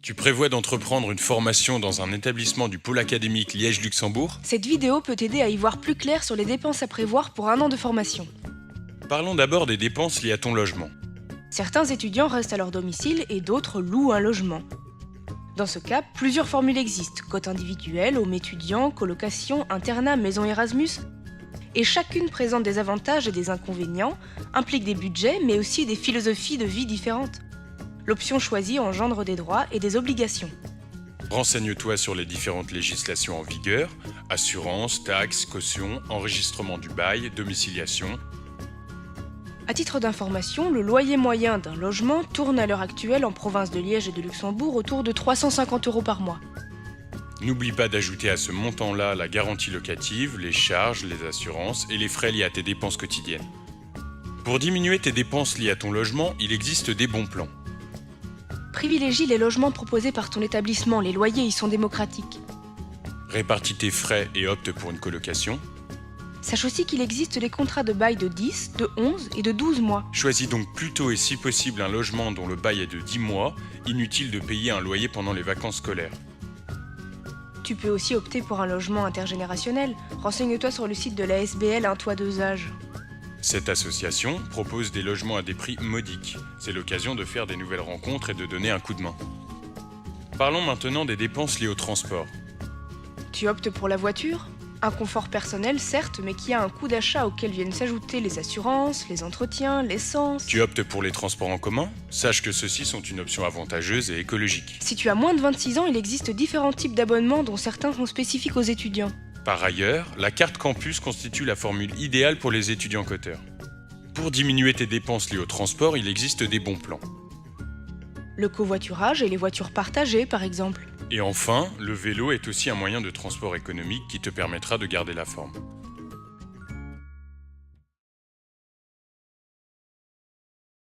Tu prévois d'entreprendre une formation dans un établissement du pôle académique Liège-Luxembourg? Cette vidéo peut t'aider à y voir plus clair sur les dépenses à prévoir pour un an de formation. Parlons d'abord des dépenses liées à ton logement. Certains étudiants restent à leur domicile et d'autres louent un logement. Dans ce cas, plusieurs formules existent, cote individuelle, home étudiant, colocation, internat, maison Erasmus. Et chacune présente des avantages et des inconvénients, implique des budgets mais aussi des philosophies de vie différentes. L'option choisie engendre des droits et des obligations. Renseigne-toi sur les différentes législations en vigueur, assurance, taxes, caution, enregistrement du bail, domiciliation. À titre d'information, le loyer moyen d'un logement tourne à l'heure actuelle en province de Liège et de Luxembourg autour de 350 € par mois. N'oublie pas d'ajouter à ce montant-là la garantie locative, les charges, les assurances et les frais liés à tes dépenses quotidiennes. Pour diminuer tes dépenses liées à ton logement, il existe des bons plans. Privilégie les logements proposés par ton établissement, les loyers y sont démocratiques. Répartis tes frais et opte pour une colocation. Sache aussi qu'il existe des contrats de bail de 10, de 11 et de 12 mois. Choisis donc plutôt et si possible un logement dont le bail est de 10 mois, inutile de payer un loyer pendant les vacances scolaires. Tu peux aussi opter pour un logement intergénérationnel. Renseigne-toi sur le site de la SBL Un Toit Deux Âges. Cette association propose des logements à des prix modiques. C'est l'occasion de faire des nouvelles rencontres et de donner un coup de main. Parlons maintenant des dépenses liées au transport. Tu optes pour la voiture ? Un confort personnel, certes, mais qui a un coût d'achat auquel viennent s'ajouter les assurances, les entretiens, l'essence. Tu optes pour les transports en commun? Sache que ceux-ci sont une option avantageuse et écologique. Si tu as moins de 26 ans, il existe différents types d'abonnements dont certains sont spécifiques aux étudiants. Par ailleurs, la carte campus constitue la formule idéale pour les étudiants coteurs. Pour diminuer tes dépenses liées au transport, il existe des bons plans. Le covoiturage et les voitures partagées, par exemple. Et enfin, le vélo est aussi un moyen de transport économique qui te permettra de garder la forme.